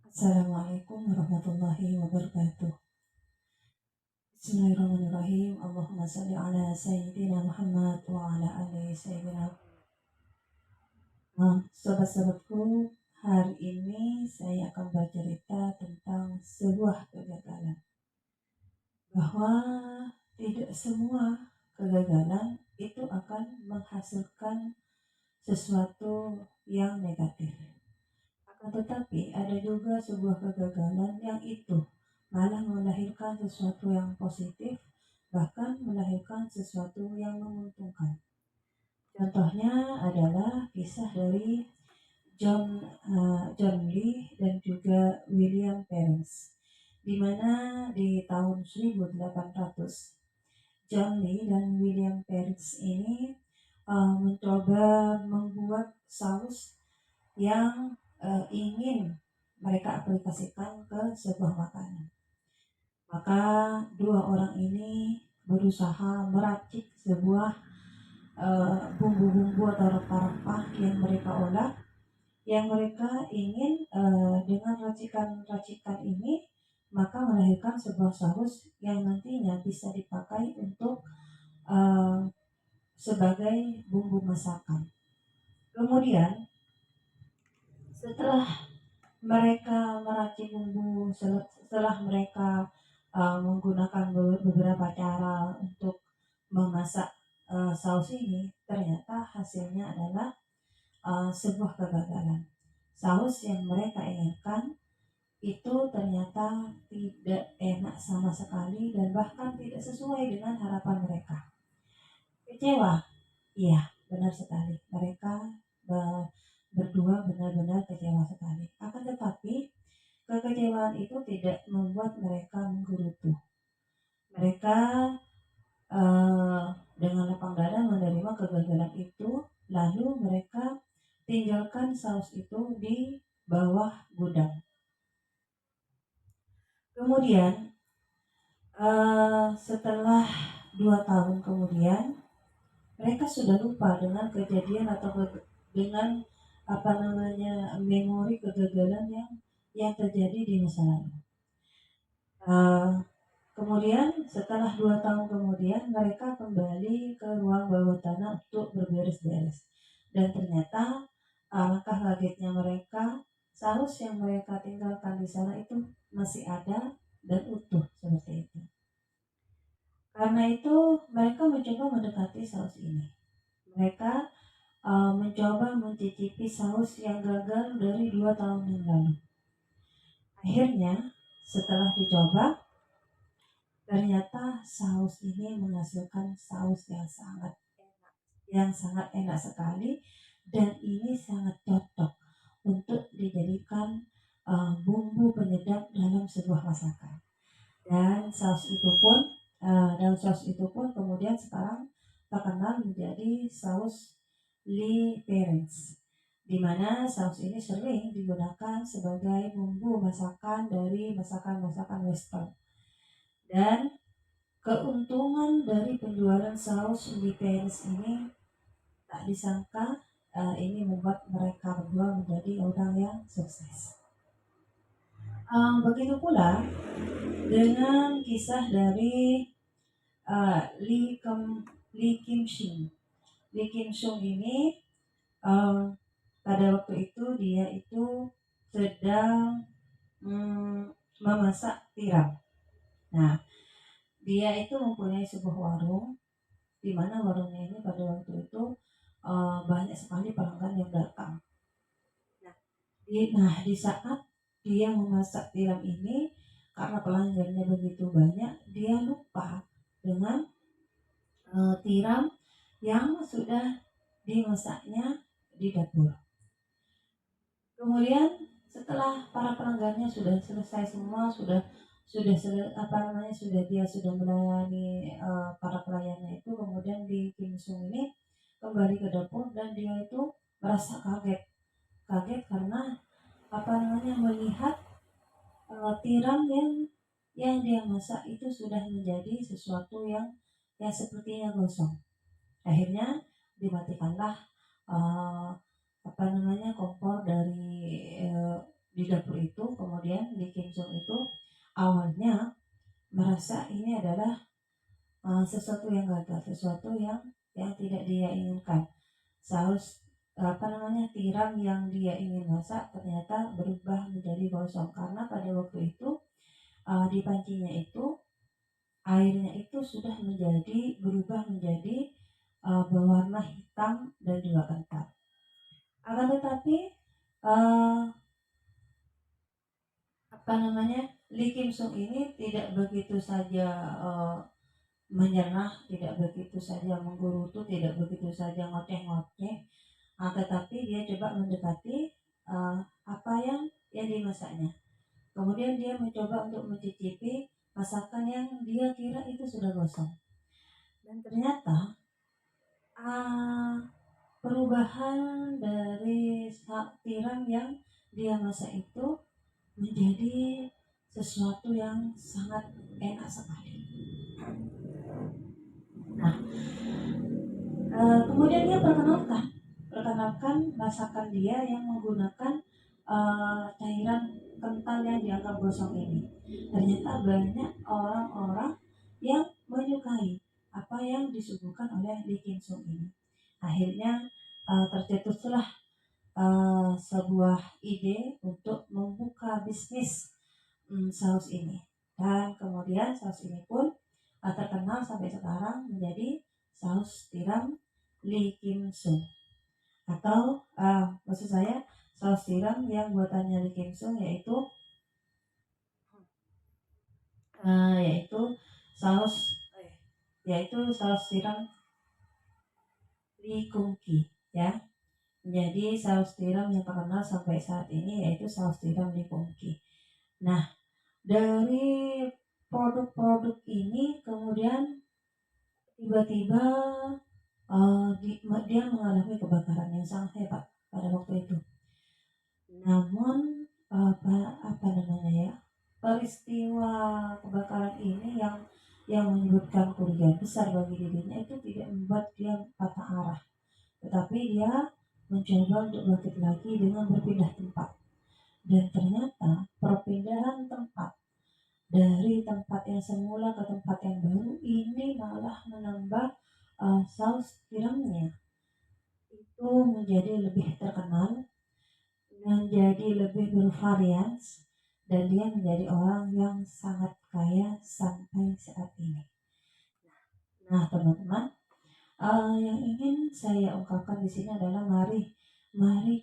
Assalamualaikum warahmatullahi wabarakatuh. Bismillahirrahmanirrahim. Allahumma salli ala Sayyidina Muhammad wa ala ali Sayyidina. Sobat-sobatku, hari ini saya akan bercerita tentang sebuah kegagalan. Bahwa tidak semua kegagalan itu akan menghasilkan sesuatu yang negatif. Akan tetapi ada juga sebuah kegagalan yang itu malah melahirkan sesuatu yang positif, bahkan melahirkan sesuatu yang menguntungkan. Contohnya adalah kisah dari John Lee dan juga William Perens, di mana di tahun 1800 John Lee dan William Perens ini mencoba membuat saus yang ingin mereka aplikasikan ke sebuah makanan. Maka dua orang ini berusaha meracik sebuah bumbu-bumbu atau rempah-rempah yang mereka olah, yang mereka ingin dengan racikan-racikan ini maka melahirkan sebuah saus yang nantinya bisa dipakai untuk uh, sebagai bumbu masakan. Kemudian setelah mereka meracik bumbu, setelah mereka menggunakan beberapa cara untuk memasak saus ini, ternyata hasilnya adalah sebuah kegagalan. Saus yang mereka inginkan itu ternyata tidak enak sama sekali dan bahkan tidak sesuai dengan harapan mereka. Kecewa? Iya, benar sekali. Mereka berdua benar-benar kecewa sekali. Akan tetapi kekecewaan itu tidak membuat mereka menggerutu. Mereka uh, dengan lapang dada menerima kegagalan itu, lalu mereka tinggalkan saus itu di bawah gudang. Kemudian setelah 2 tahun kemudian mereka sudah lupa dengan kejadian atau dengan memori kegagalan yang terjadi di masa lalu. Kemudian setelah 2 tahun kemudian mereka kembali ke ruang bawah tanah untuk berberes-beres, dan ternyata alangkah kagetnya mereka, saus yang mereka tinggalkan di sana itu masih ada dan utuh seperti itu. Karena itu mereka mencoba mendekati saus ini. Mereka mencoba mencicipi saus yang gagal dari 2 tahun yang lalu. Akhirnya setelah dicoba, ternyata saus ini menghasilkan saus yang sangat enak sekali, dan ini sangat cocok untuk dijadikan bumbu penyedap dalam sebuah masakan. Dan saus itu pun kemudian sekarang terkenal menjadi saus Lee Perens, di mana saus ini sering digunakan sebagai bumbu masakan dari masakan-masakan western. Dan keuntungan dari penjualan saus Lee Perens ini tak disangka ini membuat mereka berdua menjadi orang yang sukses. Begitu pula dengan kisah dari Lee Kim Sung. Lee Kim Sung ini pada waktu itu dia itu sedang memasak tiram. Nah, dia itu mempunyai sebuah warung, di mana warungnya ini pada waktu itu banyak sekali pelanggan yang datang. Di saat dia memasak tiram ini, karena pelanggannya begitu banyak, dia lupa dengan tiram yang sudah dimasaknya di dapur. Kemudian setelah para pelanggannya sudah selesai semua, sudah melayani para pelayannya itu, kemudian di Kim Sung ini kembali ke dapur dan dia itu merasa kaget karena melihat tiram yang dia masak itu sudah menjadi sesuatu yang sepertinya gosong. Akhirnya dimatikanlah kompor dari di dapur itu, kemudian Lee Kim Sung itu awalnya merasa ini adalah sesuatu yang gagal, sesuatu yang tidak dia inginkan. Saus tiram yang dia ingin masak ternyata berubah menjadi gosong karena pada waktu itu di pancinya itu airnya itu sudah berubah menjadi berwarna hitam dan juga kental. Akan tetapi uh, Lee Kim Sung ini tidak begitu saja menyerah, tidak begitu saja menggerutu, tidak begitu saja ngoceh-ngoceh, tetapi dia coba mendekati apa yang dimasaknya. Kemudian dia mencoba untuk mencicipi masakan yang dia kira itu sudah gosong. Dan ternyata perubahan dari tiram yang dia masak itu menjadi sesuatu yang sangat enak sekali. Nah, kemudian dia perkenalkan masakan dia yang menggunakan cairan kental yang dianggap gosong ini. Ternyata banyak orang-orang yang menyukai apa yang disuguhkan oleh Lee Kim Sung ini. Akhirnya tercetuslah sebuah ide untuk membuka bisnis saus ini. Dan kemudian saus ini pun terkenal sampai sekarang menjadi saus tiram Lee Kim Sung. Atau maksud saya saus tiram yang buatannya Lee Kim Sung yaitu saus tiram Lee Kung Ki ya. Jadi saus tiram yang terkenal sampai saat ini yaitu saus tiram Lee Kung Ki. Nah, dari produk-produk ini kemudian tiba-tiba dia mengalami kebakaran yang sangat hebat pada waktu itu. Namun peristiwa kebakaran ini yang menyebabkan kerugian besar bagi dirinya itu tidak membuat dia patah arah, tetapi dia mencoba untuk bangkit lagi dengan berpindah tempat. Dan ternyata perpindahan tempat dari tempat yang semula ke tempat yang baru ini malah menambah saus tiramnya itu menjadi lebih terkenal, menjadi lebih bervariasi, dan dia menjadi orang yang sangat kaya sampai saat ini. Nah, teman-teman, yang ingin saya ungkapkan di sini adalah mari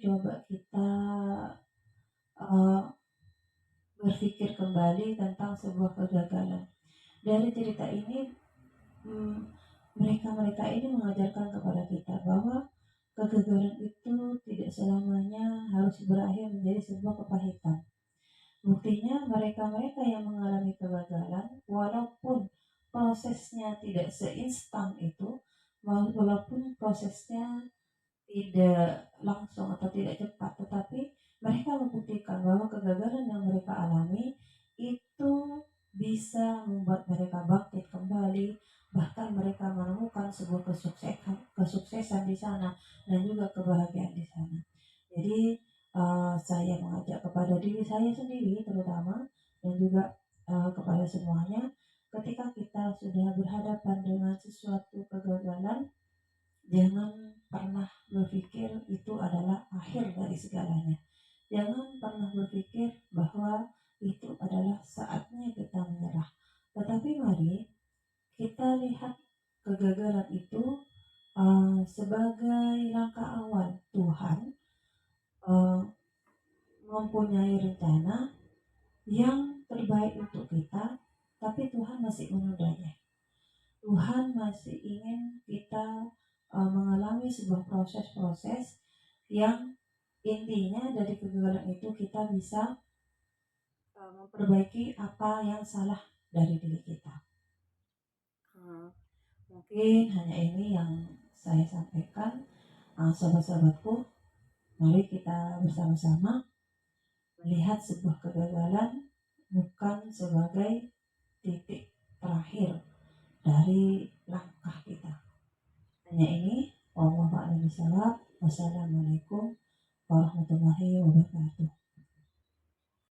coba kita berpikir kembali tentang sebuah kegagalan. Dari cerita ini, mereka ini mengajarkan kepada kita bahwa kegagalan itu tidak selamanya harus berakhir menjadi sebuah kepahitan. Buktinya mereka yang mengalami kegagalan, walaupun prosesnya tidak seinstan itu, walaupun prosesnya tidak langsung atau tidak cepat, tetapi mereka membuktikan bahwa kegagalan yang mereka alami itu bisa membuat mereka bangkit kembali, bahkan mereka menemukan sebuah kesuksesan di sana dan juga kebahagiaan di sana. Jadi saya mengajak kepada diri saya sendiri terutama dan juga kepada semuanya, ketika kita sudah berhadapan dengan sesuatu kegagalan, jangan pernah berpikir itu adalah akhir dari segalanya. Jangan pernah berpikir bahwa itu adalah saatnya kita menyerah. Tetapi mari kita lihat kegagalan itu sebagai langkah awal Tuhan mempunyai rencana yang terbaik untuk kita, tapi Tuhan masih menundanya. Tuhan masih ingin kita mengalami sebuah proses-proses yang intinya dari kegagalan itu kita bisa memperbaiki apa yang salah dari diri kita. Mungkin hanya ini yang saya sampaikan, sobat-sobatku. Mari kita bersama-sama melihat sebuah kegagalan bukan sebagai titik terakhir dari langkah kita. Hanya ini, wallahu a'lam bishawab. Wassalamualaikum warahmatullahi wabarakatuh.